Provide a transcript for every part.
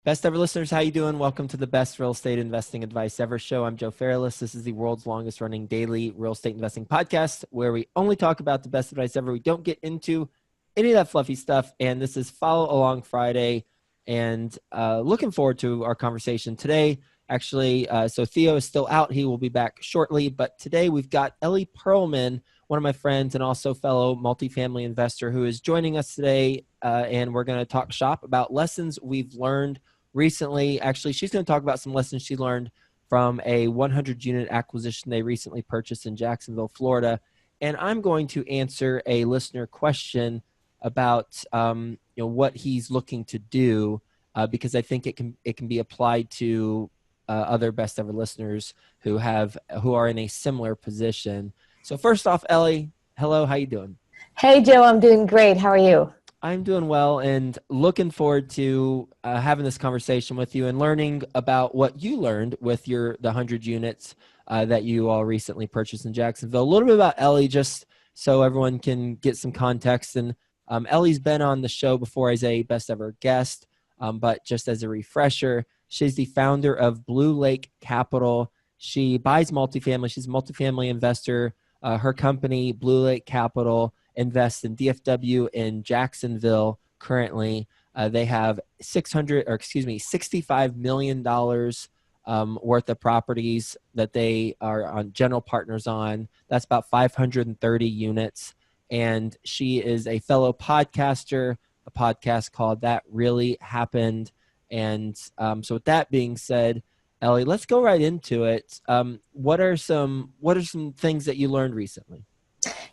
Best ever listeners, how you doing? Welcome to the best real estate investing advice ever show. I'm Joe Fairless. This is the world's longest running daily real estate investing podcast where we only talk about the best advice ever. We don't get into any of that fluffy stuff. And this is Follow Along Friday. And looking forward to our conversation today. Actually, so Theo is still out. He will be back shortly. But today we've got Ellie Perlman, one of my friends and also fellow multifamily investor, who is joining us today. And we're going to talk shop about lessons we've learned recently. Actually, she's going to talk about some lessons she learned from a 100 unit acquisition they recently purchased in Jacksonville, Florida. And I'm going to answer a listener question about what he's looking to do because I think it can be applied to other best ever listeners who are in a similar position. So first off, Ellie, hello, how you doing? Hey, Joe, I'm doing great. How are you? I'm doing well and looking forward to having this conversation with you and learning about what you learned with the 100 units that you all recently purchased in Jacksonville. A little bit about Ellie, just so everyone can get some context. And Ellie's been on the show before as a best ever guest, but just as a refresher, she's the founder of Blue Lake Capital. She buys multifamily. She's a multifamily investor. Her company, Blue Lake Capital, invests in DFW in Jacksonville currently. They have $65 million worth of properties that they are on general partners on. That's about 530 units. And she is a fellow podcaster, a podcast called That Really Happened. And so with that being said, Ellie, let's go right into it. What are some things that you learned recently?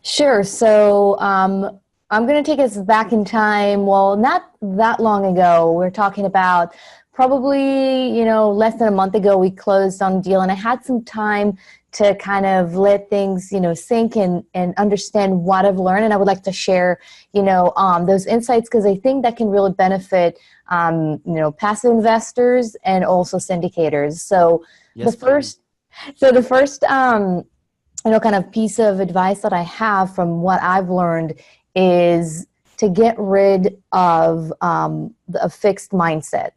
Sure. So I'm going to take us back in time. Well, not that long ago. We're talking about probably, less than a month ago, we closed on the deal. And I had some time to kind of let things, sink and understand what I've learned. And I would like to share, those insights because I think that can really benefit, passive investors and also syndicators. So Yes, the first kind of piece of advice that I have from what I've learned is to get rid of a fixed mindset.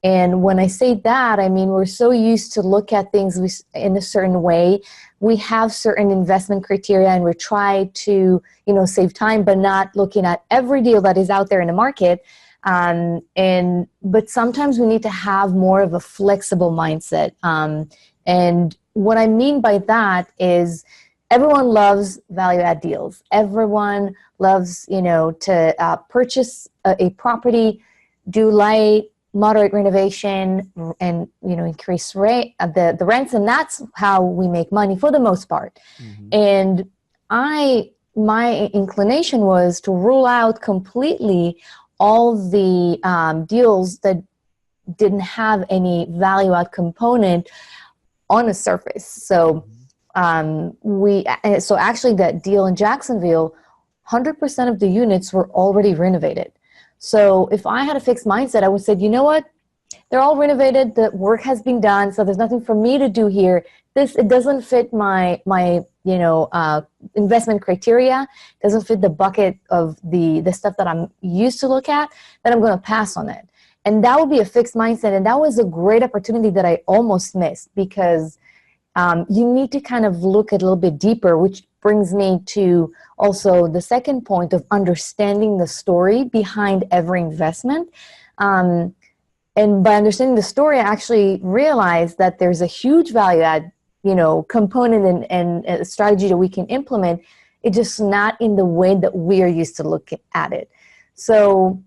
And when I say that, I mean, we're so used to look at things in a certain way. We have certain investment criteria and we try to, save time, but not looking at every deal that is out there in the market. But sometimes we need to have more of a flexible mindset. And what I mean by that is everyone loves value add deals. Everyone loves, to purchase a property, do light, moderate renovation, and, increase the rents. And that's how we make money for the most part. Mm-hmm. And my inclination was to rule out completely all the deals that didn't have any value add component on the surface. So so actually that deal in Jacksonville, 100% of the units were already renovated. So if I had a fixed mindset, I would say, you know what? They're all renovated. The work has been done. So there's nothing for me to do here. It doesn't fit my investment criteria. It doesn't fit the bucket of the stuff that I'm used to look at, then I'm going to pass on it. And that would be a fixed mindset. And that was a great opportunity that I almost missed because you need to kind of look a little bit deeper, which brings me to also the second point of understanding the story behind every investment. And by understanding the story, I actually realized that there's a huge value add, component and a strategy that we can implement. It's just not in the way that we are used to look at it. So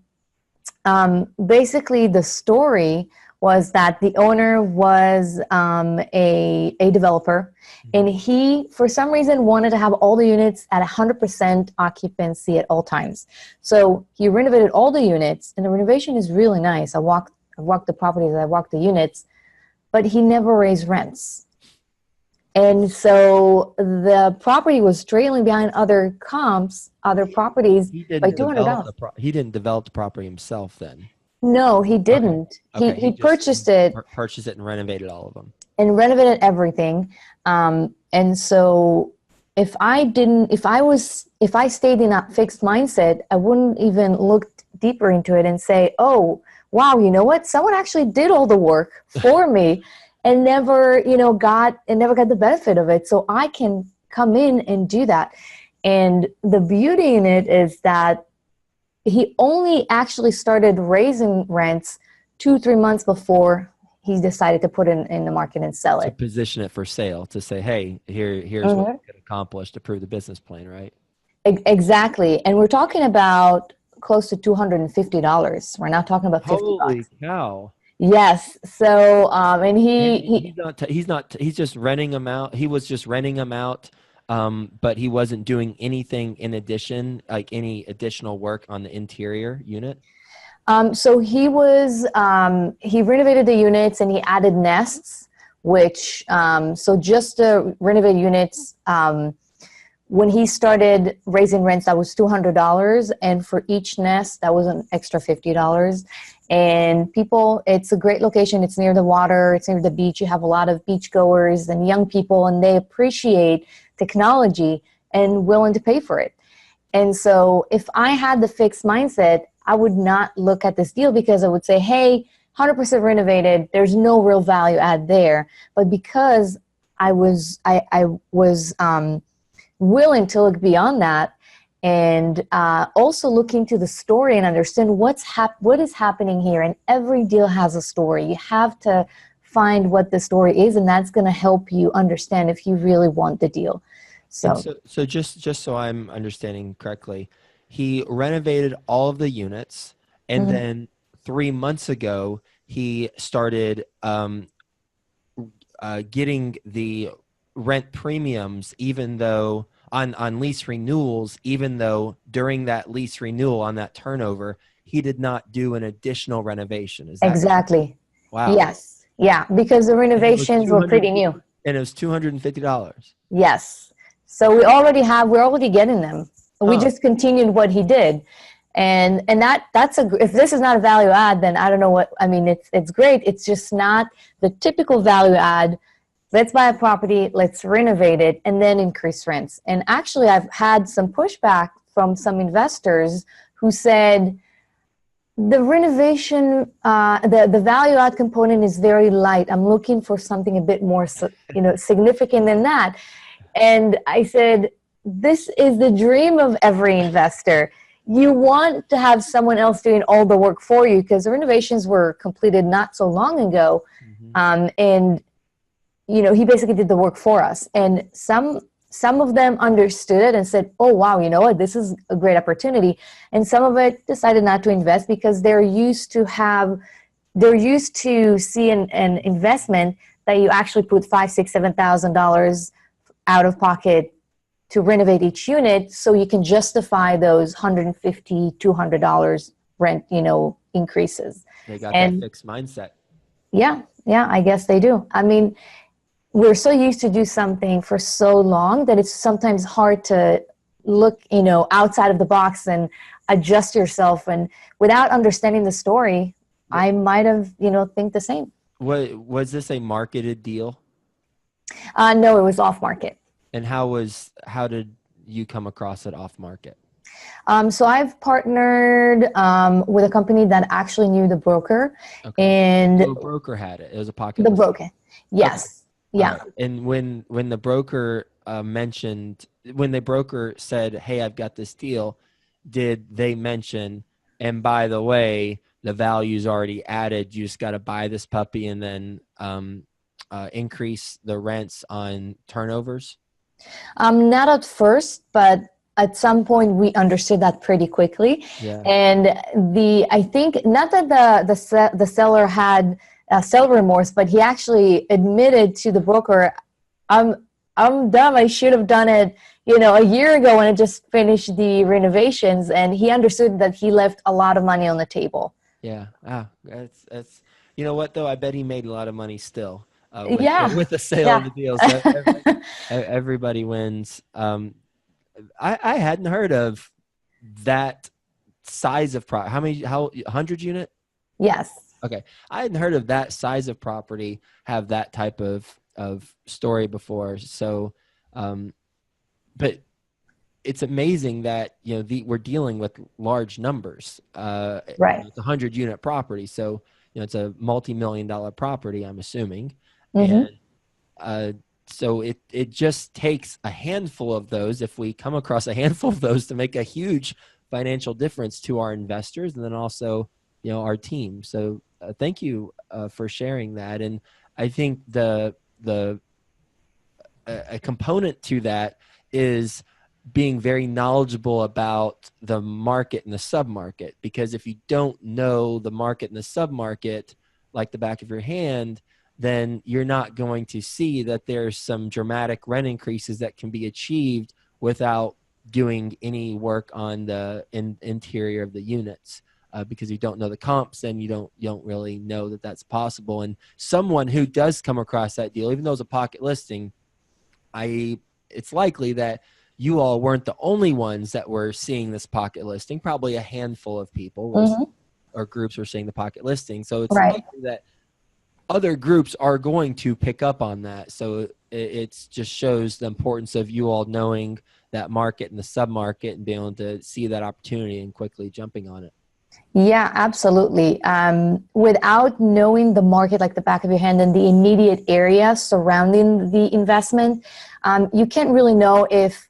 basically the story was that the owner was a developer, and he, for some reason, wanted to have all the units at 100% occupancy at all times. So he renovated all the units, and the renovation is really nice. I walked the properties, I walked the units, but he never raised rents. And so the property was trailing behind other comps, other properties by $200. He didn't develop the property himself then. No, he didn't. Okay. He purchased it. Purchased it and renovated all of them. And renovated everything. And so if I stayed in a fixed mindset, I wouldn't even look deeper into it and say, oh, wow, you know what? Someone actually did all the work for me and never, got the benefit of it. So I can come in and do that. And the beauty in it is that he only actually started raising rents 2-3 months before he decided to put it in the market and sell To it. position it for sale, to say, hey, here's what we can accomplish to prove the business plan, right? Exactly. And we're talking about close to $250. We're not talking about 50 Holy bucks. cow. Yes. So, and And he he's just renting them out. He was just renting them out. But he wasn't doing anything in addition, like any additional work on the interior unit. So he renovated the units and he added nests, which, so just to renovate units, when he started raising rents, that was $200. And for each nest, that was an extra $50. And people, it's a great location. It's near the water. It's near the beach. You have a lot of beachgoers and young people, and they appreciate technology and willing to pay for it. And so if I had the fixed mindset, I would not look at this deal because I would say, hey, 100% renovated, there's no real value add there. But because I was willing to look beyond that and also look into the story and understand what is happening here. And every deal has a story. You have to find what the story is, and that's going to help you understand if you really want the deal. So just so I'm understanding correctly, he renovated all of the units, and then 3 months ago he started getting the rent premiums, even though on lease renewals, even though during that lease renewal on that turnover, he did not do an additional renovation. Is that Exactly. wow? Yes. Yeah, because the renovations were pretty new. And it was $250. Yes. So we're already getting them. We Huh. just continued what he did. And if this is not a value add, then I don't know what, I mean, it's great. It's just not the typical value add. Let's buy a property, let's renovate it, and then increase rents. And actually, I've had some pushback from some investors who said, the renovation, the value add component is very light. I'm looking for something a bit more, significant than that. And I said, this is the dream of every investor. You want to have someone else doing all the work for you because the renovations were completed not so long ago. And he basically did the work for us. And some of them understood it and said, oh, wow, you know what, this is a great opportunity. And some of it decided not to invest because they're used to see an investment that you actually put $5,000, $6,000, $7,000 out of pocket to renovate each unit so you can justify those $150, $200 rent, increases. They got that fixed mindset. Yeah, I guess they do. I mean, we're so used to do something for so long that it's sometimes hard to look, outside of the box and adjust yourself. And without understanding the story, I might have, think the same. Was this a marketed deal? No, it was off market. And how did you come across it off market? So I've partnered with a company that actually knew the broker. Okay. And the broker had it. It was a pocket. The broker. Yes. Okay. Yeah. And when the broker when the broker said, hey, I've got this deal, did they mention, and by the way, the value's already added, you just got to buy this puppy and then increase the rents on turnovers? Not at first, but at some point we understood that pretty quickly. Yeah. And I think not that the seller had seller remorse, but he actually admitted to the broker, I'm dumb. I should have done it, a year ago when I just finished the renovations. And he understood that he left a lot of money on the table. Yeah. That's you know what though? I bet he made a lot of money still. With the sale of the deal. So everybody wins. I hadn't heard of that size of property. How 100 unit? Yes. Okay. I hadn't heard of that size of property have that type of story before. So, but it's amazing that, we're dealing with large numbers. Right. It's a 100-unit property. So, it's a multi-million-dollar property, I'm assuming. Mm-hmm. And so it just takes a handful of those, if we come across a handful of those, to make a huge financial difference to our investors, and then also, our team. So thank you for sharing that. And I think a component to that is being very knowledgeable about the market and the submarket, because if you don't know the market and the submarket like the back of your hand, then you're not going to see that there's some dramatic rent increases that can be achieved without doing any work on the interior of the units, because you don't know the comps, and you don't really know that that's possible. And someone who does come across that deal, even though it's a pocket listing, it's likely that you all weren't the only ones that were seeing this pocket listing. Probably a handful of people or groups were seeing the pocket listing. So it's Right. likely that other groups are going to pick up on that. So it just shows the importance of you all knowing that market and the submarket, and being able to see that opportunity and quickly jumping on it. Yeah, absolutely. Without knowing the market like the back of your hand and the immediate area surrounding the investment, you can't really know if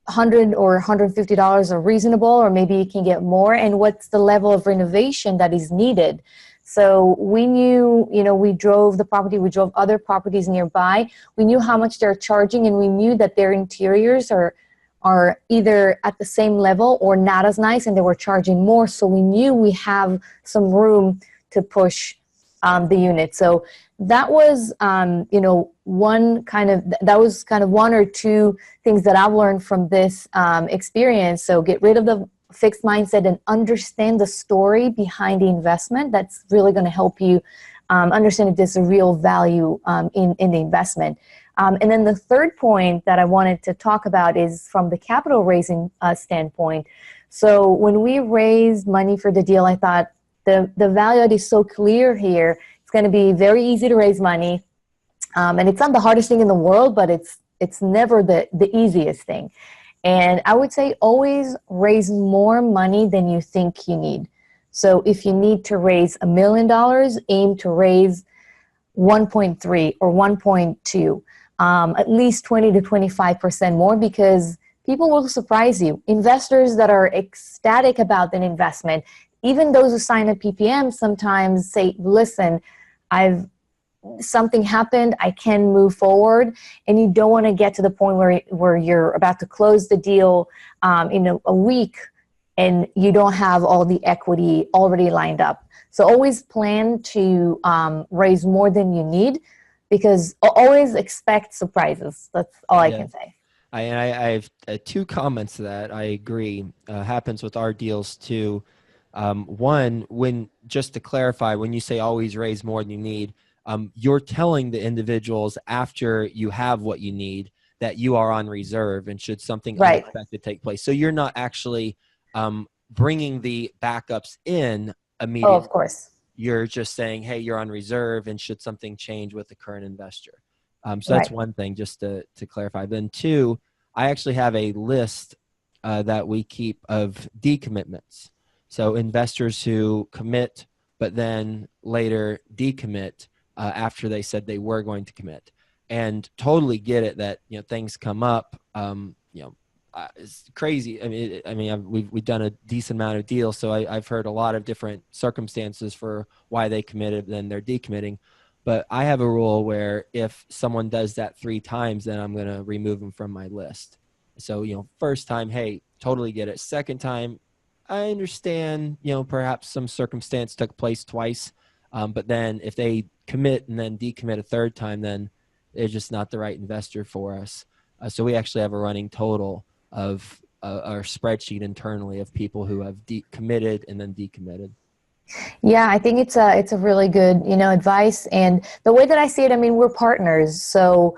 $100 or $150 are reasonable, or maybe you can get more, and what's the level of renovation that is needed. So we knew, we drove the property, we drove other properties nearby. We knew how much they're charging, and we knew that their interiors are either at the same level or not as nice, and they were charging more. So we knew we have some room to push the unit. So that was, one or two things that I've learned from this experience. So get rid of the fixed mindset and understand the story behind the investment. That's really going to help you understand if there's a real value in the investment. And then the third point that I wanted to talk about is from the capital raising standpoint. So when we raised money for the deal, I thought the value add is so clear here. It's going to be very easy to raise money. And it's not the hardest thing in the world, but it's never the easiest thing. And I would say always raise more money than you think you need. So if you need to raise $1 million, aim to raise 1.3 or 1.2. At least 20 to 25% more, because people will surprise you. Investors that are ecstatic about an investment, even those who sign a PPM, sometimes say, listen, something happened, I can move forward. And you don't want to get to the point where you're about to close the deal in a week and you don't have all the equity already lined up. So always plan to raise more than you need, because always expect surprises. That's all I can say. I have two comments to that. I agree. Happens with our deals too. One, just to clarify, when you say always raise more than you need, you're telling the individuals after you have what you need that you are on reserve, and should something unexpected take place. So you're not actually bringing the backups in immediately. Oh, of course. You're just saying, hey, you're on reserve, and should something change with the current investor. So that's one thing, just to clarify. Then two, I actually have a list that we keep of decommitments. So investors who commit, but then later decommit after they said they were going to commit. And totally get it that, things come up, it's crazy. We've done a decent amount of deals, so I've heard a lot of different circumstances for why they committed, then they're decommitting. But I have a rule where if someone does that 3 times, then I'm going to remove them from my list. So, first time, hey, totally get it. Second time, I understand, perhaps some circumstance took place twice. But then if they commit and then decommit a third time, then they're just not the right investor for us. So we actually have a running total of our spreadsheet internally of people who have committed and then decommitted. Yeah, I think it's a really good, advice. And the way that I see it, we're partners. So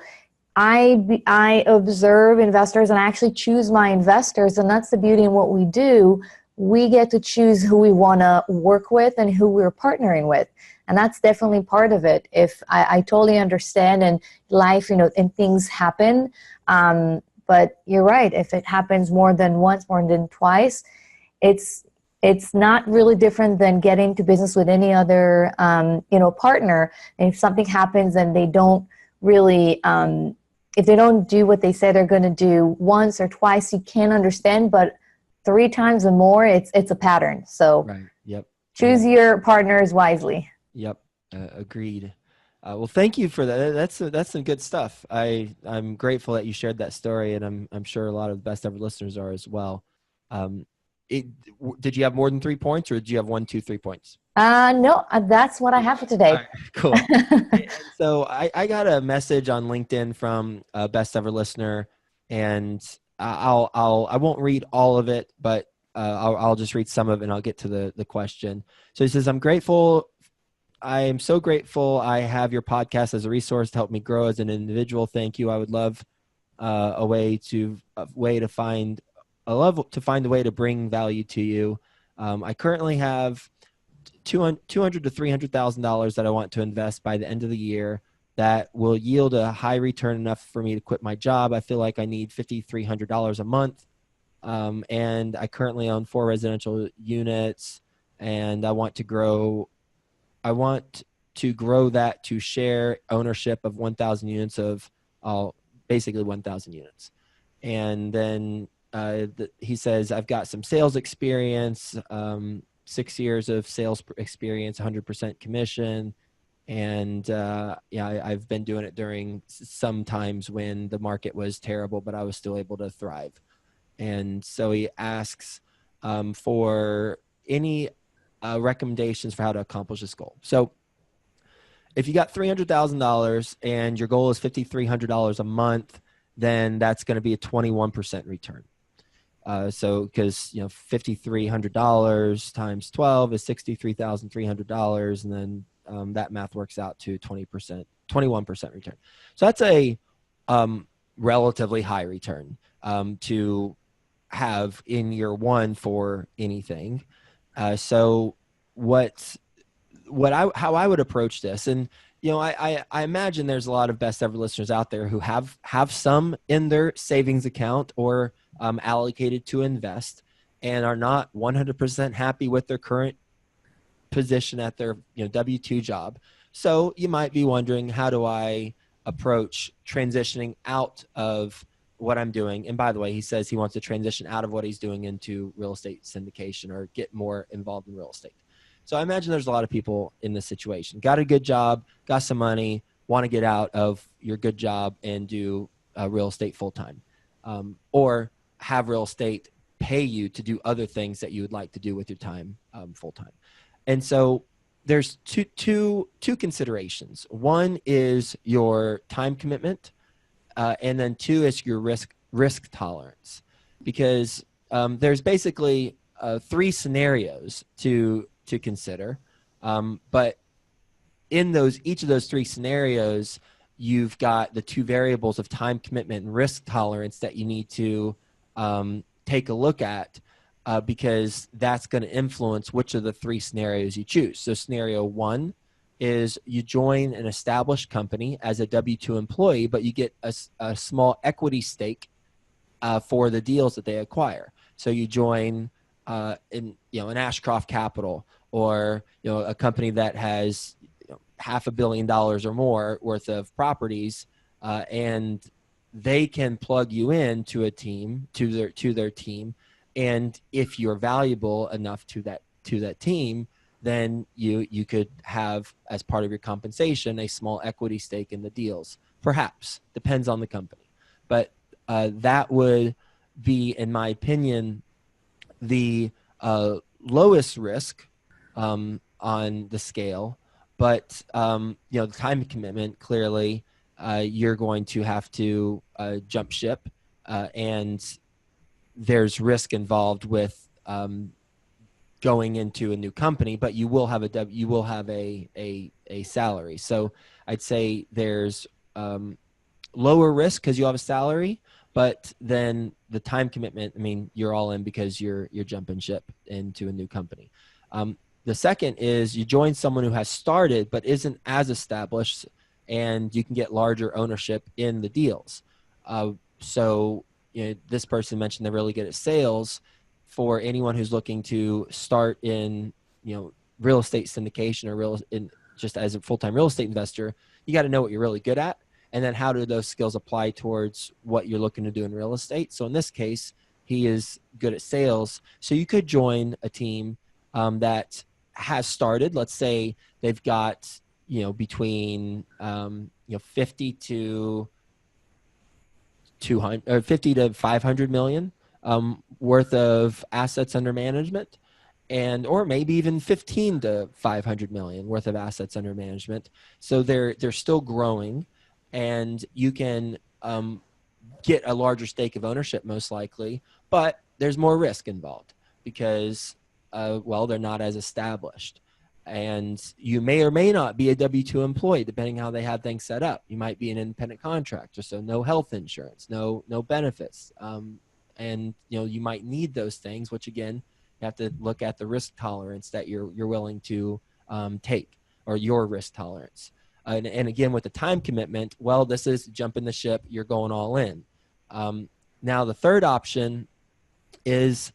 I observe investors, and I actually choose my investors. And that's the beauty in what we do. We get to choose who we want to work with and who we're partnering with. And that's definitely part of it. If I totally understand, and life, and things happen, But you're right. If it happens more than once, more than twice, it's not really different than getting to business with any other, partner. And if something happens and they don't really, if they don't do what they say they're going to do once or twice, you can't understand. But 3 times or more, it's a pattern. So Right. Yep. choose your partners wisely. Yep. Agreed. Well, thank you for that. That's some good stuff. I'm grateful that you shared that story, and I'm sure a lot of the best ever listeners are as well. Did you have more than 3 points, or did you have 1, 2, 3 points? No, that's what I have for today. All right, cool. And so I got a message on LinkedIn from a best ever listener, and I won't read all of it, but I'll just read some of it and I'll get to the question. So he says, I am so grateful I have your podcast as a resource to help me grow as an individual. Thank you. I would love a way to find a way to bring value to you. I currently have $200,000 to $300,000 that I want to invest by the end of the year that will yield a high return enough for me to quit my job. I feel like I need $5,300 a month. And I currently own 4 residential units, and I want to grow that to share ownership of 1,000 units of basically 1,000 units. And then he says, I've got some sales experience, 6 years of sales experience, 100% commission. And I've been doing it during some times when the market was terrible, but I was still able to thrive. And so he asks for any recommendations for how to accomplish this goal. So if you got $300,000 and your goal is $5,300 a month, then that's going to be a 21% return. So because $5,300 times 12 is $63,300, and then that math works out to 21% return. So that's a relatively high return to have in year one for anything. So how I would approach this, and I imagine there's a lot of best ever listeners out there who have some in their savings account or allocated to invest, and are not 100% happy with their current position at their W-2 job. So you might be wondering, how do I approach transitioning out of what I'm doing? And by the way, he says he wants to transition out of what he's doing into real estate syndication or get more involved in real estate. So I imagine there's a lot of people in this situation. Got a good job, got some money, want to get out of your good job and do real estate full-time, or have real estate pay you to do other things that you would like to do with your time full-time. And so there's two considerations. One is your time commitment, and then 2 is your risk tolerance, because there's basically 3 scenarios to consider, but in each of those 3 scenarios, you've got the 2 variables of time commitment and risk tolerance that you need to take a look at, because that's going to influence which of the 3 scenarios you choose. So scenario 1 is you join an established company as a W-2 employee, but you get a small equity stake for the deals that they acquire. So you join in an Ashcroft Capital, or a company that has $500 million or more worth of properties, and they can plug you in to a team, to their team, and if you're valuable enough to that team, then you could have, as part of your compensation, a small equity stake in the deals. Perhaps, depends on the company, but that would be, in my opinion, the lowest risk on the scale. But the time commitment, clearly you're going to have to jump ship, and there's risk involved with going into a new company, but you will have a salary. So I'd say there's lower risk because you have a salary, but then the time commitment, you're all in because you're jumping ship into a new company. The second is you join someone who has started but isn't as established, and you can get larger ownership in the deals. So this person mentioned they're really good at sales. For anyone who's looking to start in, real estate syndication or just as a full-time real estate investor, you got to know what you're really good at. And then how do those skills apply towards what you're looking to do in real estate? So in this case, he is good at sales. So you could join a team that has started. Let's say they've got, between 50 to 200 or 50 to 500 million worth of assets under management, or maybe even 15 to 500 million worth of assets under management. So they're still growing, and you can get a larger stake of ownership most likely, but there's more risk involved because, they're not as established. And you may or may not be a W-2 employee, depending how they have things set up. You might be an independent contractor, so no health insurance, no benefits. And you might need those things, which again, you have to look at the risk tolerance that you're willing to take, or your risk tolerance. And again, with the time commitment, this is jumping the ship. You're going all in. Now, the third option is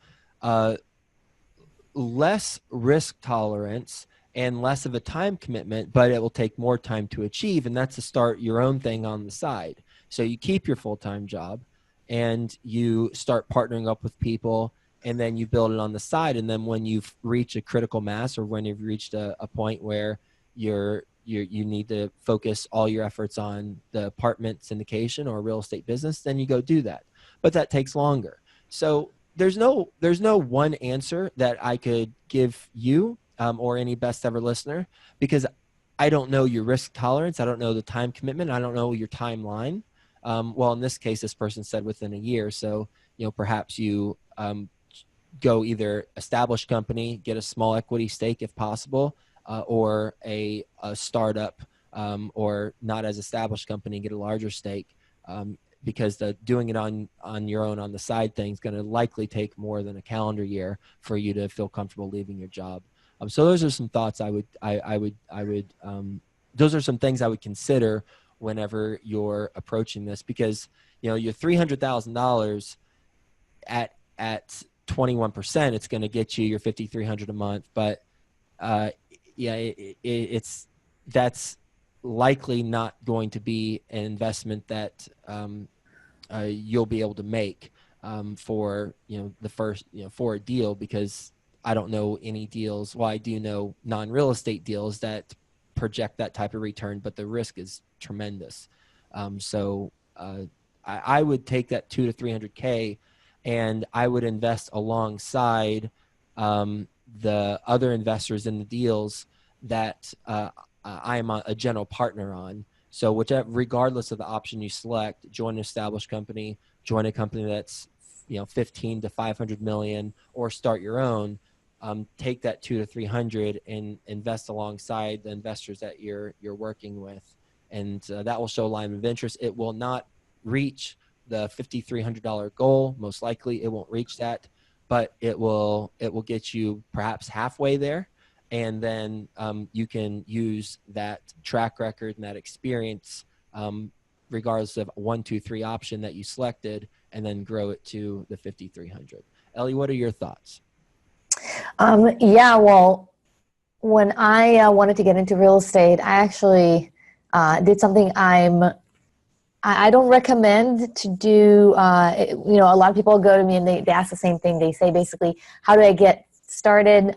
less risk tolerance and less of a time commitment, but it will take more time to achieve. And that's to start your own thing on the side. So you keep your full-time job and you start partnering up with people, and then you build it on the side. And then when you've reached a critical mass, or when you've reached a point where you need to focus all your efforts on the apartment syndication or real estate business, then you go do that. But that takes longer. So there's no one answer that I could give you or any best ever listener, because I don't know your risk tolerance. I don't know the time commitment. I don't know your timeline. In this case, this person said within a year. So, perhaps you go either established company, get a small equity stake if possible, or a startup or not as established company, get a larger stake. Because doing it on your own on the side thing is going to likely take more than a calendar year for you to feel comfortable leaving your job. So those are some thoughts those are some things I would consider whenever you're approaching this, because your $300,000 at 21%, it's going to get you your $5,300 a month. But that's likely not going to be an investment that you'll be able to make for the first for a deal, because I don't know any deals. Well, I do know non-real estate deals that project that type of return, but the risk is tremendous. So I would take that 200 to 300K, and I would invest alongside the other investors in the deals that I am a general partner on. So regardless of the option you select, join an established company, join a company that's 15 to 500 million, or start your own. Take that 200 to 300 and invest alongside the investors that you're working with, and that will show alignment of interest. It will not reach the $5,300 goal. Most likely, it won't reach that, but it will get you perhaps halfway there. And then you can use that track record and that experience, regardless of 1, 2, 3 option that you selected, and then grow it to the 5,300. Ellie, what are your thoughts? When I wanted to get into real estate, I actually did something I don't recommend to do. A lot of people go to me and they ask the same thing. They say basically, how do I get started?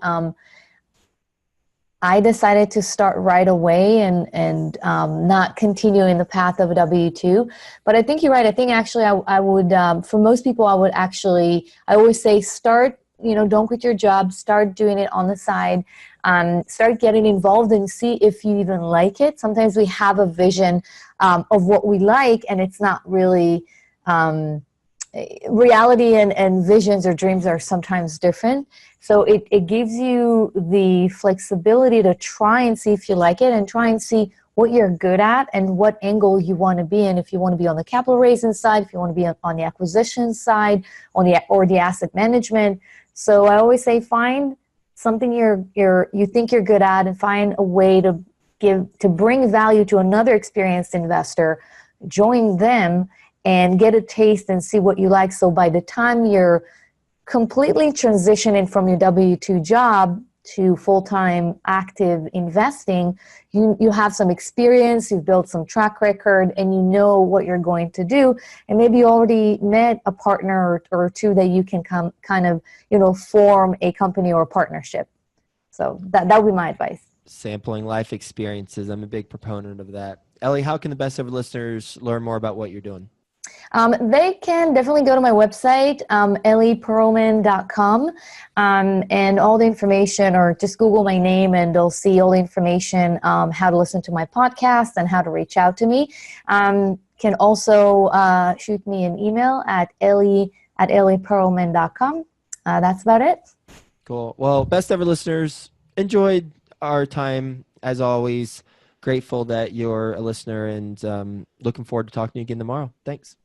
I decided to start right away and not continue in the path of a W-2. But I think you're right. I think actually I would, for most people, I always say start, don't quit your job, start doing it on the side, start getting involved and see if you even like it. Sometimes we have a vision of what we like, and it's not really, reality and visions or dreams are sometimes different. So it gives you the flexibility to try and see if you like it, and try and see what you're good at and what angle you want to be in. If you want to be on the capital raising side, if you want to be on the acquisition side, or the asset management. So I always say find something you think you're good at, and find a way to bring value to another experienced investor. Join them and get a taste and see what you like. So by the time you're completely transitioning from your W-2 job to full-time active investing, you have some experience, you've built some track record, and you know what you're going to do. And maybe you already met a partner or two that you can kind of, form a company or a partnership. So that would be my advice. Sampling life experiences. I'm a big proponent of that. Ellie, how can the best ever listeners learn more about what you're doing? They can definitely go to my website, ellieperlman.com, and all the information, or just Google my name and they'll see all the information, how to listen to my podcast and how to reach out to me. Can also shoot me an email at ellieperlman.com. That's about it. Cool. Well, best ever listeners, enjoyed our time as always. Grateful that you're a listener, and looking forward to talking to you again tomorrow. Thanks.